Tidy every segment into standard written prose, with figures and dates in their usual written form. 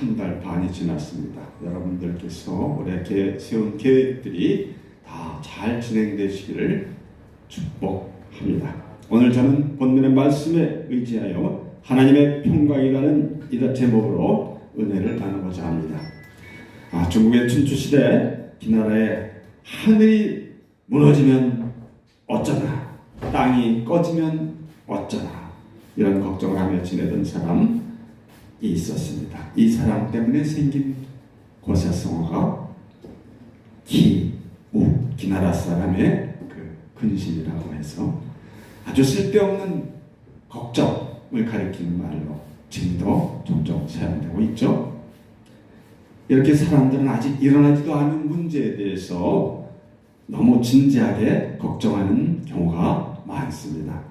한 달 반이 지났습니다. 여러분들께서 올해 세운 계획들이 다 잘 진행되시기를 축복합니다. 오늘 저는 본문의 말씀에 의지하여 하나님의 평강이라는 제목으로 은혜를 나누고자 합니다. 중국의 춘추시대 기나라에 하늘이 무너지면 어쩌나, 땅이 꺼지면 어쩌나, 이런 걱정을 하며 지내던 사람이 있었습니다. 이 사람 때문에 생긴 고사성어가 기나라 사람의 근심이라고 해서 아주 쓸데없는 걱정을 가리키는 말로 지금도 종종 사용되고 있죠. 이렇게 사람들은 아직 일어나지도 않은 문제에 대해서 너무 진지하게 걱정하는 경우가 많습니다.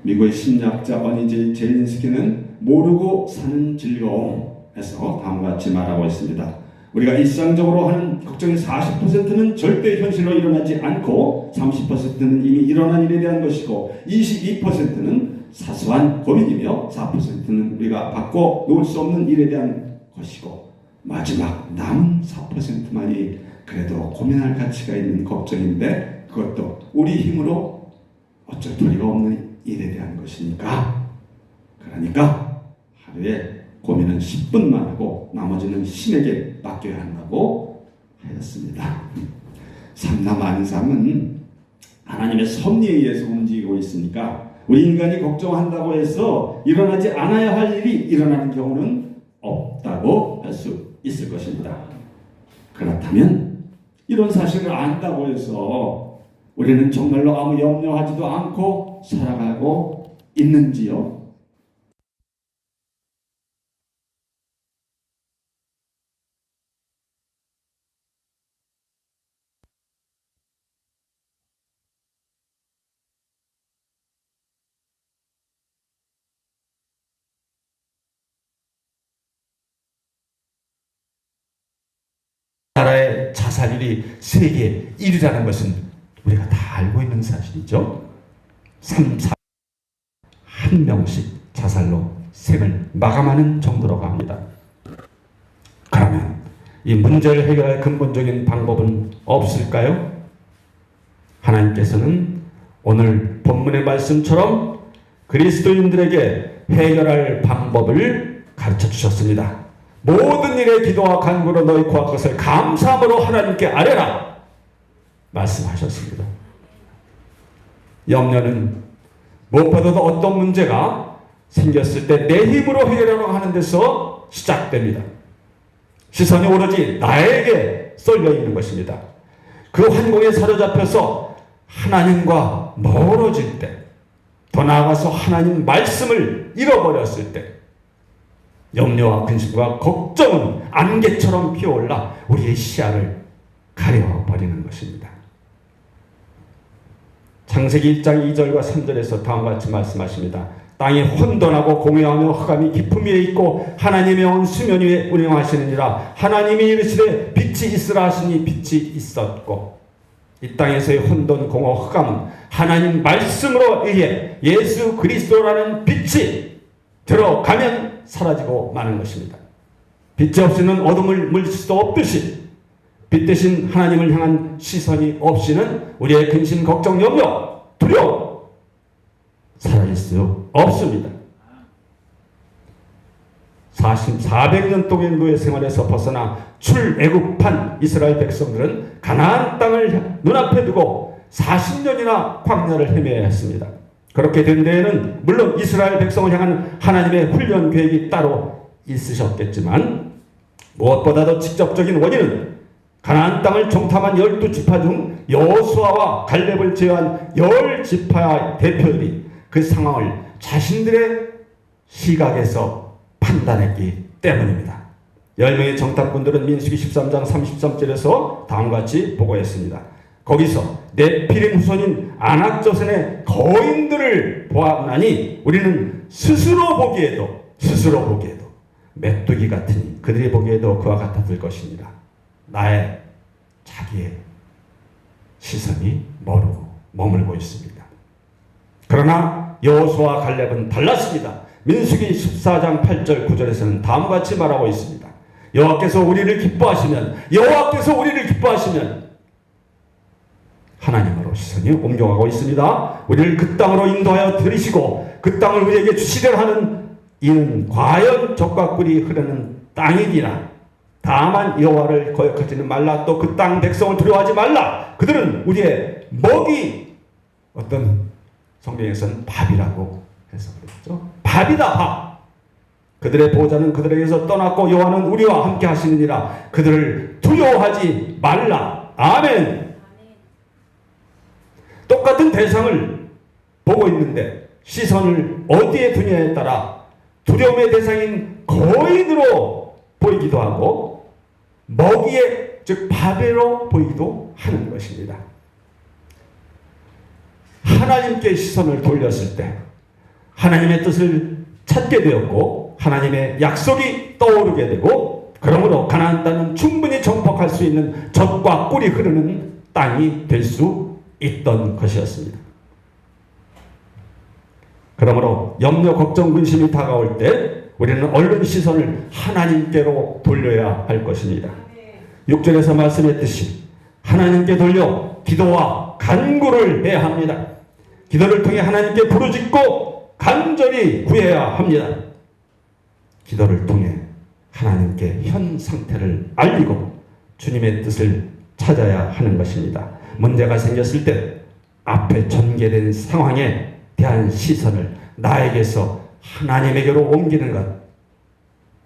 미국의 심리학자 어니 제린스키는 모르고 사는 즐거움에서 다음과 같이 말하고 있습니다. 우리가 일상적으로 하는 걱정의 40%는 절대 현실로 일어나지 않고 30%는 이미 일어난 일에 대한 것이고 22%는 사소한 고민이며 4%는 우리가 바꿔 놓을 수 없는 일에 대한 것이고 마지막 남은 4%만이 그래도 고민할 가치가 있는 걱정인데 그것도 우리 힘으로 어쩔 도리가 없는 일에 대한 것이니까, 그러니까 하루에 고민은 10분만 하고 나머지는 신에게 맡겨야 한다고 하였습니다. 삼남안삼은 하나님의 섭리에 의해서 움직이고 있으니까 우리 인간이 걱정한다고 해서 일어나지 않아야 할 일이 일어나는 경우는 없다고 할 수 있을 것입니다. 그렇다면 이런 사실을 안다고 해서 우리는 정말로 아무 염려하지도 않고 살아가고 있는지요? 나라의 자살률이 세계 1위라는 것은 우리가 다 알고 있는 사실이죠. 1 명씩 자살로 생을 마감하는 정도로 갑니다. 그러면 이 문제를 해결할 근본적인 방법은 없을까요? 하나님께서는 오늘 본문의 말씀처럼 그리스도인들에게 해결할 방법을 가르쳐 주셨습니다. 모든 일에 기도와 간구로 너희 구할 것을 감사함으로 하나님께 아뢰라 말씀하셨습니다. 염려는 무엇보다도 어떤 문제가 생겼을 때 내 힘으로 해결하려고 하는 데서 시작됩니다. 시선이 오로지 나에게 쏠려 있는 것입니다. 그 환공에 사로잡혀서 하나님과 멀어질 때, 더 나아가서 하나님 말씀을 잃어버렸을 때 염려와 근심과 걱정은 안개처럼 피어올라 우리의 시야를 가려버리는 것입니다. 창세기 1장 2절과 3절에서 다음과 같이 말씀하십니다. 땅이 혼돈하고 공허하며 흑암이 깊음 위에 있고 하나님의 온 수면 위에 운행하시느니라. 하나님이 이르시되 빛이 있으라 하시니 빛이 있었고, 이 땅에서의 혼돈, 공허, 흑암은 하나님 말씀으로 의해 예수 그리스도라는 빛이 들어가면 사라지고 마는 것입니다. 빛이 없이는 어둠을 물릴 수도 없듯이 빛 대신 하나님을 향한 시선이 없이는 우리의 근심, 걱정, 염려, 두려움 사라질 수 없습니다. 400년 동안 노예 생활에서 벗어나 출애굽한 이스라엘 백성들은 가나안 땅을 눈앞에 두고 40년이나 광야를 헤매야 했습니다. 그렇게 된 데에는 물론 이스라엘 백성을 향한 하나님의 훈련 계획이 따로 있으셨겠지만 무엇보다도 직접적인 원인은 가나안 땅을 정탐한 12지파 중 여호수아와 갈렙을 제외한 10지파의 대표들이 그 상황을 자신들의 시각에서 판단했기 때문입니다. 10명의 정탐꾼들은 민수기 13장 33절에서 다음과 같이 보고했습니다. 거기서 네피림 후손인 아낙조선의 거인들을 보았나니 우리는 스스로 보기에도 메뚜기 같으니 그들이 보기에도 그와 같았을 것입니다. 자기의 시선이 머물고 있습니다. 그러나 여호수아와 갈렙은 달랐습니다. 민수기 14장 8절 9절에서는 다음과 같이 말하고 있습니다. 여호와께서 우리를 기뻐하시면 하나님으로 시선이 옮겨가고 있습니다. 우리를 그 땅으로 인도하여 들이시고 그 땅을 우리에게 주시려 하는 이는 과연 젖과 꿀이 흐르는 땅이니라. 다만 여호와를 거역하지는 말라. 또 그 땅 백성을 두려워하지 말라. 그들은 우리의 먹이, 어떤 성경에서는 밥이라고 해서 그랬죠. 밥이다, 밥. 그들의 보호자는 그들에게서 떠났고 여호와는 우리와 함께 하시느니라. 그들을 두려워하지 말라. 아멘. 똑같은 대상을 보고 있는데 시선을 어디에 두냐에 따라 두려움의 대상인 거인으로 보이기도 하고 먹이의, 즉 밥으로 보이기도 하는 것입니다. 하나님께 시선을 돌렸을 때 하나님의 뜻을 찾게 되었고 하나님의 약속이 떠오르게 되고, 그러므로 가나안 땅은 충분히 정복할 수 있는 젖과 꿀이 흐르는 땅이 될 수 있던 것이었습니다. 그러므로 염려, 걱정, 근심이 다가올 때 우리는 얼른 시선을 하나님께로 돌려야 할 것입니다. 6절에서 말씀했듯이 하나님께 돌려 기도와 간구를 해야 합니다. 기도를 통해 하나님께 부르짖고 간절히 구해야 합니다. 기도를 통해 하나님께 현 상태를 알리고 주님의 뜻을 찾아야 하는 것입니다. 문제가 생겼을 때 앞에 전개된 상황에 대한 시선을 나에게서 하나님에게로 옮기는 것,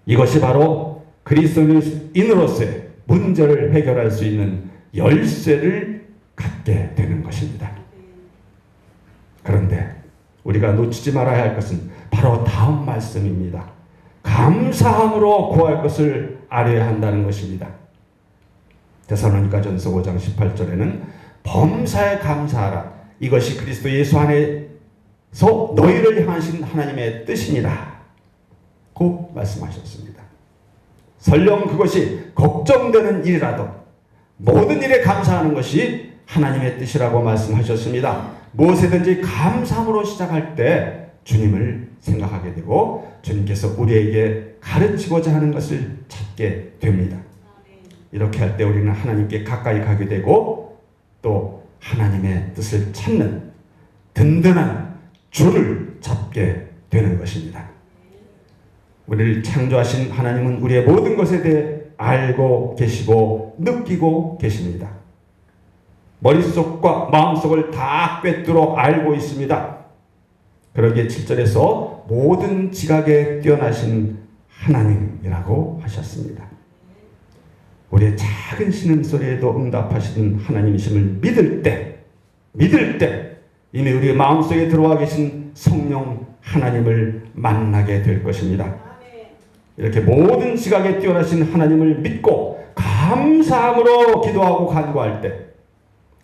이것이 바로 그리스도인으로서의 문제를 해결할 수 있는 열쇠를 갖게 되는 것입니다. 그런데 우리가 놓치지 말아야 할 것은 바로 다음 말씀입니다. 감사함으로 구할 것을 알아야 한다는 것입니다. 데살로니가전서 5장 18절에는 범사에 감사하라. 이것이 그리스도 예수 안에서 너희를 향하신 하나님의 뜻이니라. 고 말씀하셨습니다. 설령 그것이 걱정되는 일이라도 모든 일에 감사하는 것이 하나님의 뜻이라고 말씀하셨습니다. 무엇이든지 감사함으로 시작할 때 주님을 생각하게 되고 주님께서 우리에게 가르치고자 하는 것을 찾게 됩니다. 이렇게 할 때 우리는 하나님께 가까이 가게 되고 또 하나님의 뜻을 찾는 든든한 줄을 잡게 되는 것입니다. 우리를 창조하신 하나님은 우리의 모든 것에 대해 알고 계시고 느끼고 계십니다. 머릿속과 마음속을 다 꿰뚫어 알고 있습니다. 그러기에 7절에서 모든 지각에 뛰어나신 하나님이라고 하셨습니다. 우리의 작은 신음소리에도 응답하시는 하나님이심을 믿을 때 이미 우리의 마음속에 들어와 계신 성령 하나님을 만나게 될 것입니다. 이렇게 모든 지각에 뛰어나신 하나님을 믿고 감사함으로 기도하고 간구할 때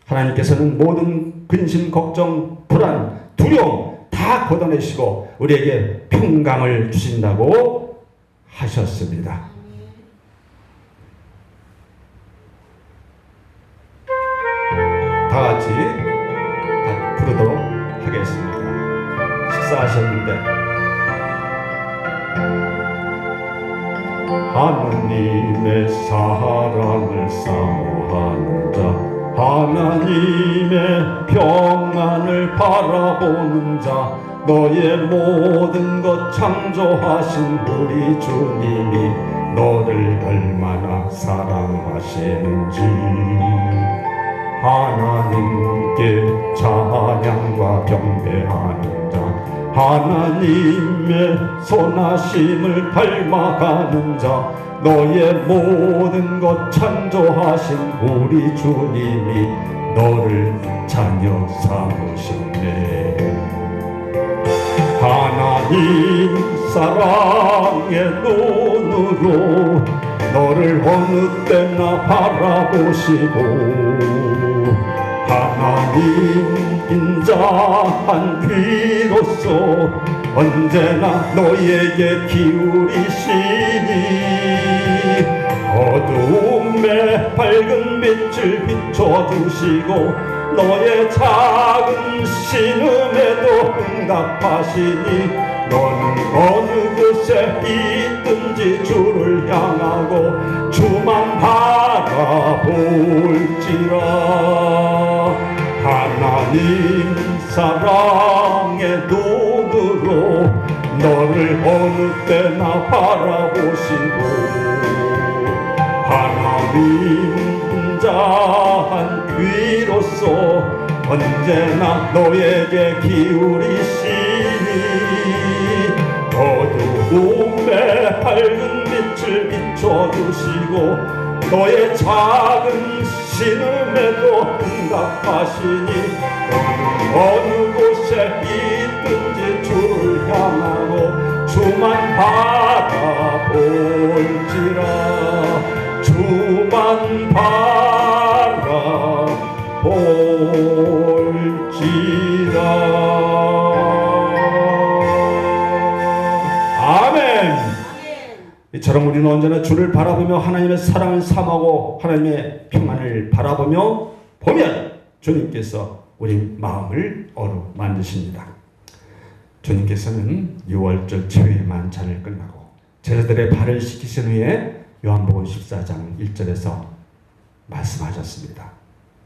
하나님께서는 모든 근심, 걱정, 불안, 두려움 다 걷어내시고 우리에게 평강을 주신다고 하셨습니다. 다 같이 부르도록 하겠습니다. 식사하셨는데 하나님의 사랑을 사모하는 자, 하나님의 평안을 바라보는 자, 너의 모든 것 창조하신 우리 주님이 너를 얼마나 사랑하시는지 하나님께 찬양과 경배하는 자, 하나님의 선하심을 닮아가는 자, 너의 모든 것 창조하신 우리 주님이 너를 자녀 삼으셨네. 하나님 사랑의 눈으로 너를 어느 때나 바라보시고 하나님 인자한 귀로서 언제나 너에게 기울이시니 어두움에 밝은 빛을 비춰주시고 너의 작은 신음에도 응답하시니 너는 어느 곳에 있든지 주를 향하고 주만 바라볼지라. 하나님 사랑의 눈으로 너를 어느 때나 바라보시고 하나님 분자한 귀로서 언제나 너에게 기울이시니 어두움에 밝은 빛을 비춰주시고 너의 작은 신음에도 응답하시니 너는 어느 곳에 있든지 주를 향하고 주만 바라볼지라. 주만 바라볼지라. 아멘. 이처럼 우리는 언제나 주를 바라보며 하나님의 사랑을 삼하고 하나님의 평안을 바라보며 보면 주님께서 우리 마음을 어루만드십니다. 주님께서는 6월절 최후의 만찬을 끝나고 제자들의 발을 씻기신 후에 요한복음 14장 1절에서 말씀하셨습니다.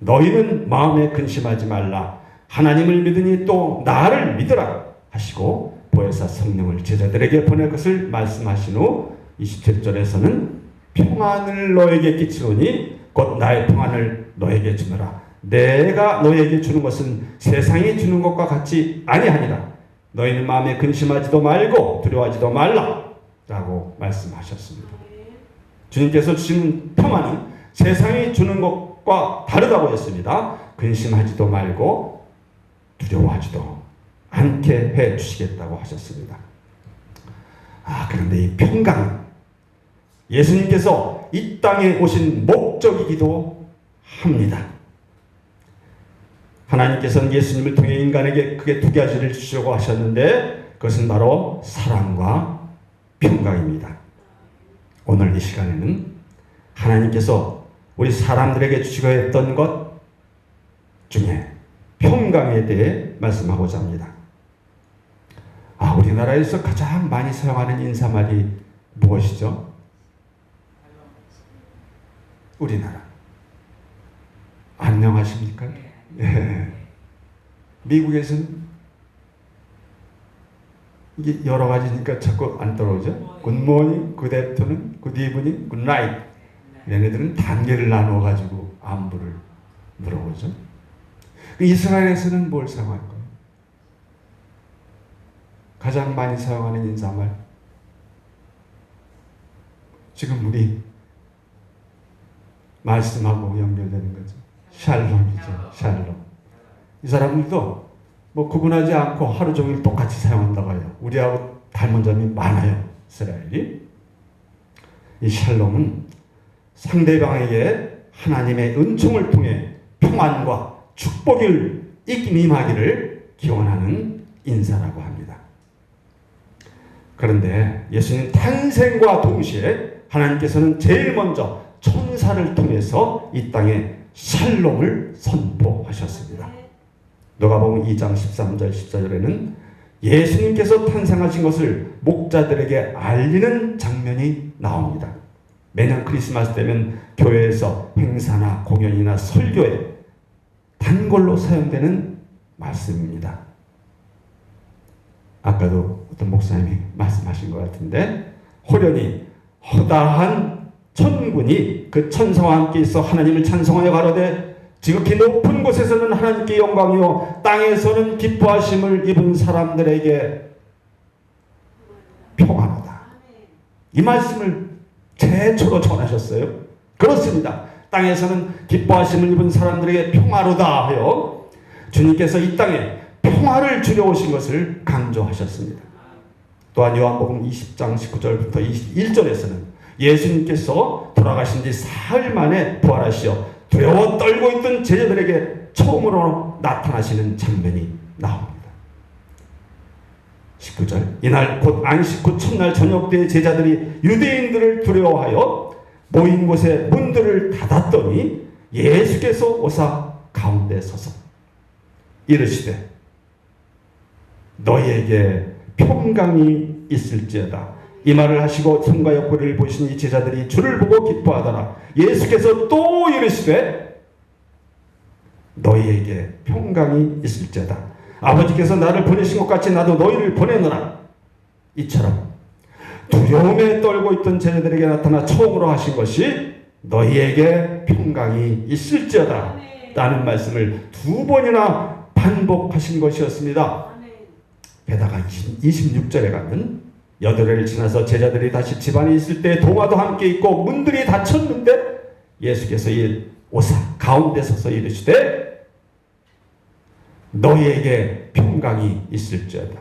너희는 마음에 근심하지 말라. 하나님을 믿으니 또 나를 믿으라 하시고 보혜사 성령을 제자들에게 보낼 것을 말씀하신 후 27절에서는 평안을 너에게 끼치노니 곧 나의 평안을 너에게 주노라. 내가 너에게 주는 것은 세상이 주는 것과 같이 아니하니라. 너희는 마음에 근심하지도 말고 두려워하지도 말라 라고 말씀하셨습니다. 주님께서 주시는 평안은 세상이 주는 것과 다르다고 했습니다. 근심하지도 말고 두려워하지도 않게 해 주시겠다고 하셨습니다. 그런데 이 평강, 예수님께서 이 땅에 오신 목적이기도 합니다. 하나님께서는 예수님을 통해 인간에게 크게 두 가지를 주시려고 하셨는데 그것은 바로 사랑과 평강입니다. 오늘 이 시간에는 하나님께서 우리 사람들에게 주시고 했던 것 중에 평강에 대해 말씀하고자 합니다. 우리나라에서 가장 많이 사용하는 인사말이 무엇이죠? 우리나라. 안녕하십니까? 네. 미국에서는 이게 여러 가지니까 자꾸 안 떨어오죠? 굿모닝, 굿애프터눈, 굿이브닝, 굿나잇. 얘네들은 단계를 나누어 가지고 안부를 물어보죠. 이스라엘에서는 뭘 사용할까요? 가장 많이 사용하는 인사말. 지금 우리 말씀하고 연결되는 거죠. 샬롬이죠. 샬롬. 이 사람들도 뭐 구분하지 않고 하루 종일 똑같이 사용한다고 해요. 우리하고 닮은 점이 많아요. 이스라엘이. 이 샬롬은 상대방에게 하나님의 은총을 통해 평안과 축복을 임하기를 기원하는 인사라고 합니다. 그런데 예수님 탄생과 동시에 하나님께서는 제일 먼저 천사를 통해서 이 땅에 샬롬을 선포하셨습니다. 누가복음 2장 13절 14절에는 예수님께서 탄생하신 것을 목자들에게 알리는 장면이 나옵니다. 매년 크리스마스 때면 교회에서 행사나 공연이나 설교에 단골로 사용되는 말씀입니다. 아까도 어떤 목사님이 말씀하신 것 같은데 호련히 허다한 천군이 그 천사와 함께 있어 하나님을 찬송하여 가로되 지극히 높은 곳에서는 하나님께 영광이요 땅에서는 기뻐하심을 입은 사람들에게 평안하다. 이 말씀을 최초로 전하셨어요. 그렇습니다. 땅에서는 기뻐하심을 입은 사람들에게 평화로다 하여 주님께서 이 땅에 평화를 주려 오신 것을 강조하셨습니다. 또한 요한복음 20장 19절부터 21절에서는 예수님께서 돌아가신 지 사흘 만에 부활하시어 두려워 떨고 있던 제자들에게 처음으로 나타나시는 장면이 나옵니다. 19절 이날 곧 안식 후 첫날 저녁 때 제자들이 유대인들을 두려워하여 모인 곳에 문들을 닫았더니 예수께서 오사 가운데 서서 이르시되 너희에게 평강이 있을지어다. 이 말을 하시고 손과 옆구리를 보신 이 제자들이 주를 보고 기뻐하더라. 예수께서 또 이르시되 너희에게 평강이 있을지어다. 아버지께서 나를 보내신 것 같이 나도 너희를 보내노라. 이처럼 두려움에 떨고 있던 제자들에게 나타나 처음으로 하신 것이 너희에게 평강이 있을지어다 라는 말씀을 두 번이나 반복하신 것이었습니다. 게다가 26절에 가면 8회를 지나서 제자들이 다시 집안에 있을 때 동화도 함께 있고 문들이 닫혔는데 예수께서 이 오사 가운데 서서 이르시되 너희에게 평강이 있을지어다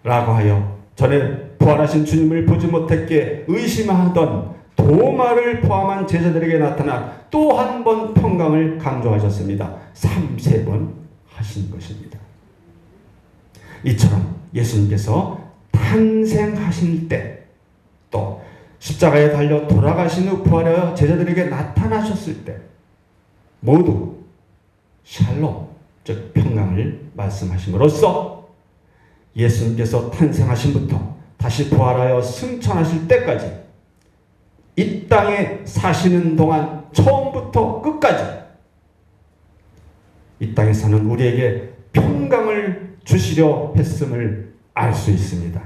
라고 하여 전에 부활하신 주님을 보지 못했기에 의심하던 도마를 포함한 제자들에게 나타나 또 한 번 평강을 강조하셨습니다. 3번 하신 것입니다. 이처럼 예수님께서 탄생하실 때 또 십자가에 달려 돌아가신 후 부활하여 제자들에게 나타나셨을 때 모두 샬롬, 즉 평강을 말씀하심으로써 예수님께서 탄생하심부터 다시 부활하여 승천하실 때까지 이 땅에 사시는 동안 처음부터 끝까지 이 땅에 사는 우리에게 평강을 주시려 했음을 알 수 있습니다.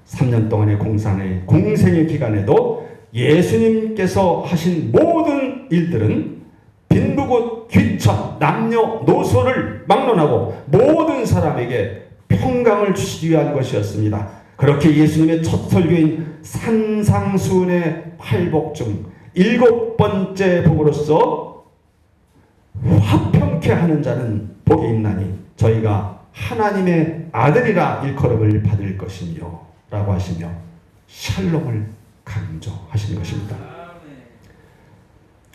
3년 동안의 공생의 기간에도 예수님께서 하신 모든 일들은 빈부고 귀천, 남녀노소를 막론하고 모든 사람에게 평강을 주시기 위한 것이었습니다. 그렇게 예수님의 첫 설교인 산상수훈의 8복 중 7번째 복으로서 화평케 하는 자는 복이 있나니 저희가 하나님의 아들이라 일컬음을 받을 것이며 라고 하시며 샬롬을 강조하신 것입니다.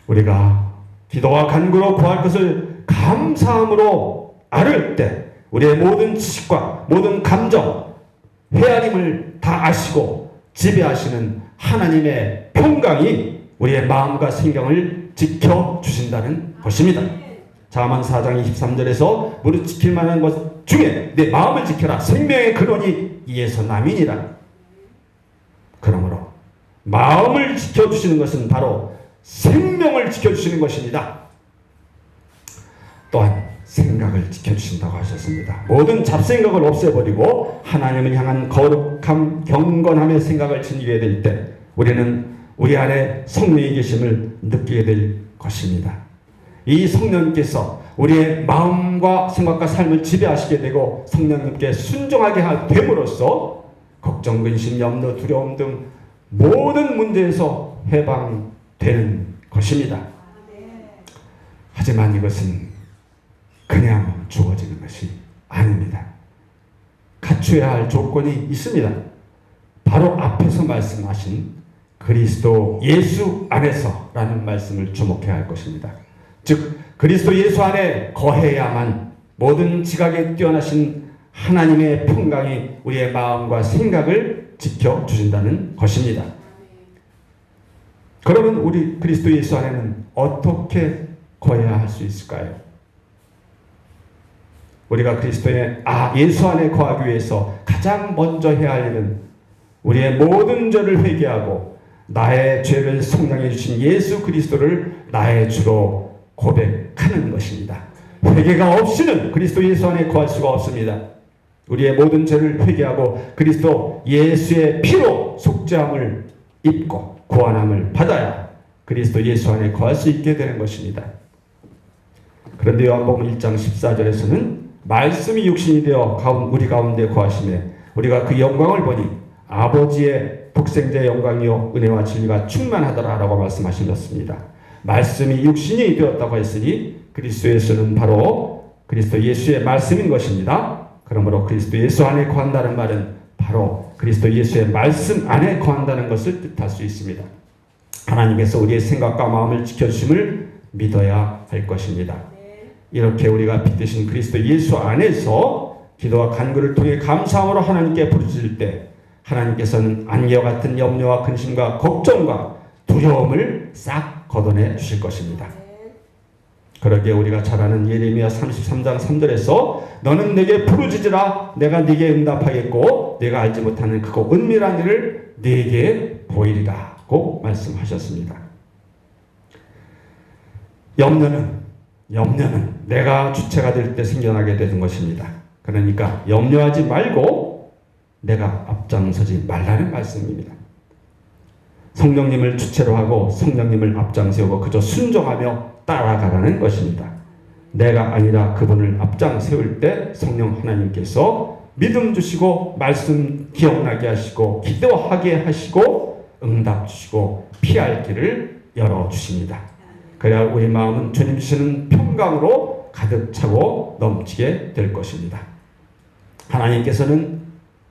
우리가 기도와 간구로 구할 것을 감사함으로 아를 때 우리의 모든 지식과 모든 감정, 헤아림을 다 아시고 지배하시는 하나님의 평강이 우리의 마음과 생명을 지켜주신다는 것입니다. 잠언 4장 23절에서 무릇 지킬 만한 것 중에 내 마음을 지켜라. 생명의 근원이 이에서 남이니라. 그러므로 마음을 지켜주시는 것은 바로 생명을 지켜주시는 것입니다. 또한 생각을 지켜주신다고 하셨습니다. 모든 잡생각을 없애버리고 하나님을 향한 거룩함, 경건함의 생각을 지니게 될 때 우리는 우리 안에 성령이 계심을 느끼게 될 것입니다. 이 성령께서 우리의 마음과 생각과 삶을 지배하시게 되고 성령님께 순종하게 됨으로써 걱정, 근심, 염려, 두려움 등 모든 문제에서 해방되는 것입니다. 하지만 이것은 그냥 주어지는 것이 아닙니다. 갖춰야 할 조건이 있습니다. 바로 앞에서 말씀하신 그리스도 예수 안에서라는 말씀을 주목해야 할 것입니다. 즉 그리스도 예수 안에 거해야만 모든 지각에 뛰어나신 하나님의 평강이 우리의 마음과 생각을 지켜주신다는 것입니다. 그러면 우리 그리스도 예수 안에는 어떻게 거해야 할 수 있을까요? 우리가 예수 안에 거하기 위해서 가장 먼저 해야 할 일은 우리의 모든 죄를 회개하고 나의 죄를 속량해 주신 예수 그리스도를 나의 주로 고백하는 것입니다. 회개가 없이는 그리스도 예수 안에 거할 수가 없습니다. 우리의 모든 죄를 회개하고 그리스도 예수의 피로 속죄함을 입고 구원함을 받아야 그리스도 예수 안에 거할 수 있게 되는 것입니다. 그런데 요한복음 1장 14절에서는 말씀이 육신이 되어 우리 가운데 거하심에 우리가 그 영광을 보니 아버지의 독생자의 영광이요 은혜와 진리가 충만하더라 라고 말씀하셨습니다. 말씀이 육신이 되었다고 했으니 그리스도 예수는 바로 그리스도 예수의 말씀인 것입니다. 그러므로 그리스도 예수 안에 거한다는 말은 바로 그리스도 예수의 말씀 안에 거한다는 것을 뜻할 수 있습니다. 하나님께서 우리의 생각과 마음을 지켜주심을 믿어야 할 것입니다. 이렇게 우리가 빛되신 그리스도 예수 안에서 기도와 간구를 통해 감사함으로 하나님께 부르짖을 때 하나님께서는 안개와 같은 염려와 근심과 걱정과 두려움을 싹 걷어내 주실 것입니다. 그러게 우리가 잘 아는 예레미야 33장 3절에서 너는 내게 부르짖으라 내가 네게 응답하겠고 내가 알지 못하는 크고 은밀한 일을 네게 보이리라고 말씀하셨습니다. 염려는 내가 주체가 될 때 생겨나게 되는 것입니다. 그러니까 염려하지 말고 내가 앞장서지 말라는 말씀입니다. 성령님을 주체로 하고 성령님을 앞장세우고 그저 순종하며 따라가라는 것입니다. 내가 아니라 그분을 앞장 세울 때 성령 하나님께서 믿음 주시고 말씀 기억나게 하시고 기도하게 하시고 응답 주시고 피할 길을 열어주십니다. 그래야 우리 마음은 주님 주시는 평강으로 가득 차고 넘치게 될 것입니다. 하나님께서는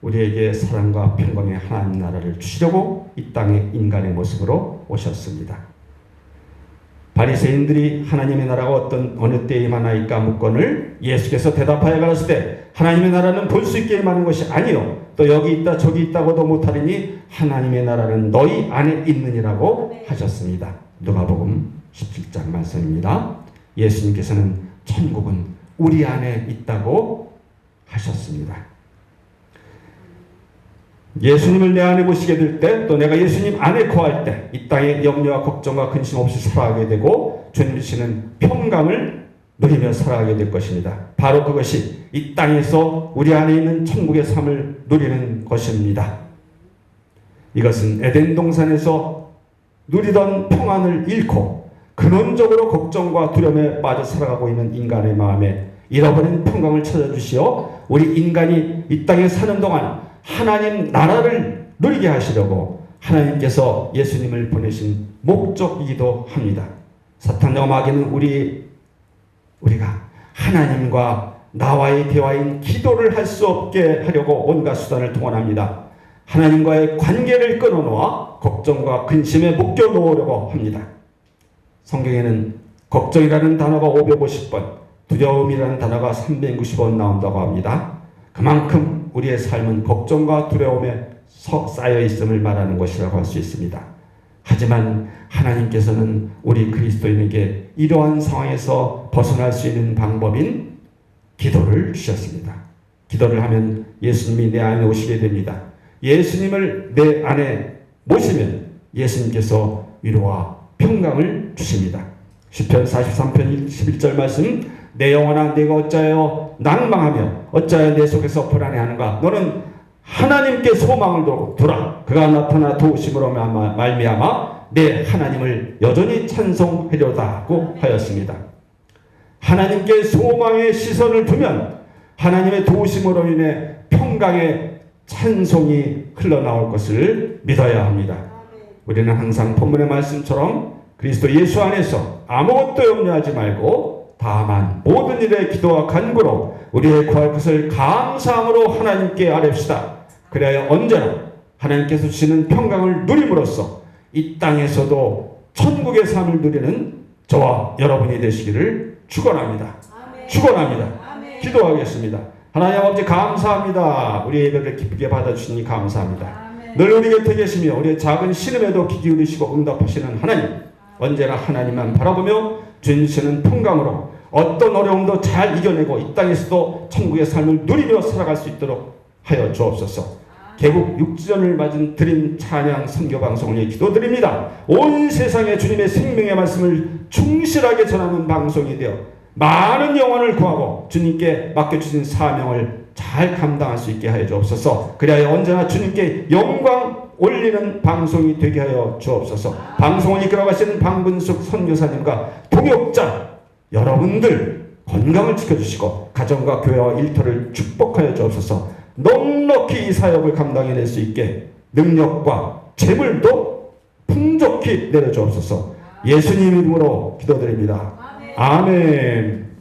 우리에게 사랑과 평강의 하나님 나라를 주시려고 이 땅에 인간의 모습으로 오셨습니다. 바리새인들이 하나님의 나라가 어느 때에 임하나이까 묻건을 예수께서 대답하여 가라사대 때 하나님의 나라는 볼 수 있게 임하는 것이 아니요 또 여기 있다 저기 있다고도 못하리니 하나님의 나라는 너희 안에 있느니라고 하셨습니다. 누가복음 17장 말씀입니다. 예수님께서는 천국은 우리 안에 있다고 하셨습니다. 예수님을 내 안에 모시게 될 때 또 내가 예수님 안에 거할 때 이 땅에 염려와 걱정과 근심 없이 살아가게 되고 주님 주시는 평강을 누리며 살아가게 될 것입니다. 바로 그것이 이 땅에서 우리 안에 있는 천국의 삶을 누리는 것입니다. 이것은 에덴 동산에서 누리던 평안을 잃고 근원적으로 걱정과 두려움에 빠져 살아가고 있는 인간의 마음에 잃어버린 평강을 찾아주시어 우리 인간이 이 땅에 사는 동안 하나님 나라를 누리게 하시려고 하나님께서 예수님을 보내신 목적이기도 합니다. 사탄과 마귀는 우리가 하나님과 나와의 대화인 기도를 할 수 없게 하려고 온갖 수단을 동원합니다. 하나님과의 관계를 끊어놓아 걱정과 근심에 묶여놓으려고 합니다. 성경에는 걱정이라는 단어가 550번, 두려움이라는 단어가 360번 나온다고 합니다. 그만큼 우리의 삶은 걱정과 두려움에 쌓여 있음을 말하는 것이라고 할 수 있습니다. 하지만 하나님께서는 우리 그리스도인에게 이러한 상황에서 벗어날 수 있는 방법인 기도를 주셨습니다. 기도를 하면 예수님이 내 안에 오시게 됩니다. 예수님을 내 안에 모시면 예수님께서 위로와 평강을 주십니다. 시편 43편 11절 말씀 내 영혼아 내가 어찌하여 낭망하며 어찌하여 내 속에서 불안해하는가 너는 하나님께 소망을 두라 그가 나타나 도우심으로 말미암아 내 하나님을 여전히 찬송하려다고 하였습니다. 하나님께 소망의 시선을 두면 하나님의 도우심으로 인해 평강의 찬송이 흘러나올 것을 믿어야 합니다. 우리는 항상 본문의 말씀처럼 그리스도 예수 안에서 아무것도 염려하지 말고 다만 모든 일에 기도와 간구로 우리의 구할 것을 감사함으로 하나님께 아뢰읍시다. 그래야 언제나 하나님께서 주시는 평강을 누림으로써 이 땅에서도 천국의 삶을 누리는 저와 여러분이 되시기를 축원합니다. 축원합니다. 기도하겠습니다. 하나님 아버지 감사합니다. 우리 예배를 기쁘게 받아주시니 감사합니다. 늘 우리 곁에 계시며 우리의 작은 신음에도 귀 기울이시고 응답하시는 하나님, 언제나 하나님만 바라보며 주님 주시는 평강으로 어떤 어려움도 잘 이겨내고 이 땅에서도 천국의 삶을 누리며 살아갈 수 있도록 하여 주옵소서. 개국 6주년을 맞은 드림 찬양 선교방송을 위해 기도드립니다. 온 세상에 주님의 생명의 말씀을 충실하게 전하는 방송이 되어 많은 영혼을 구하고 주님께 맡겨주신 사명을 잘 감당할 수 있게 하여 주옵소서. 그래야 언제나 주님께 영광 올리는 방송이 되게 하여 주옵소서. 방송을 이끌어 가시는 방근숙 선교사님과 동역자 여러분들 건강을 지켜주시고 가정과 교회와 일터를 축복하여 주옵소서. 넉넉히 이 사역을 감당해낼 수 있게 능력과 재물도 풍족히 내려주옵소서. 예수님 이름으로 기도드립니다. 아멘.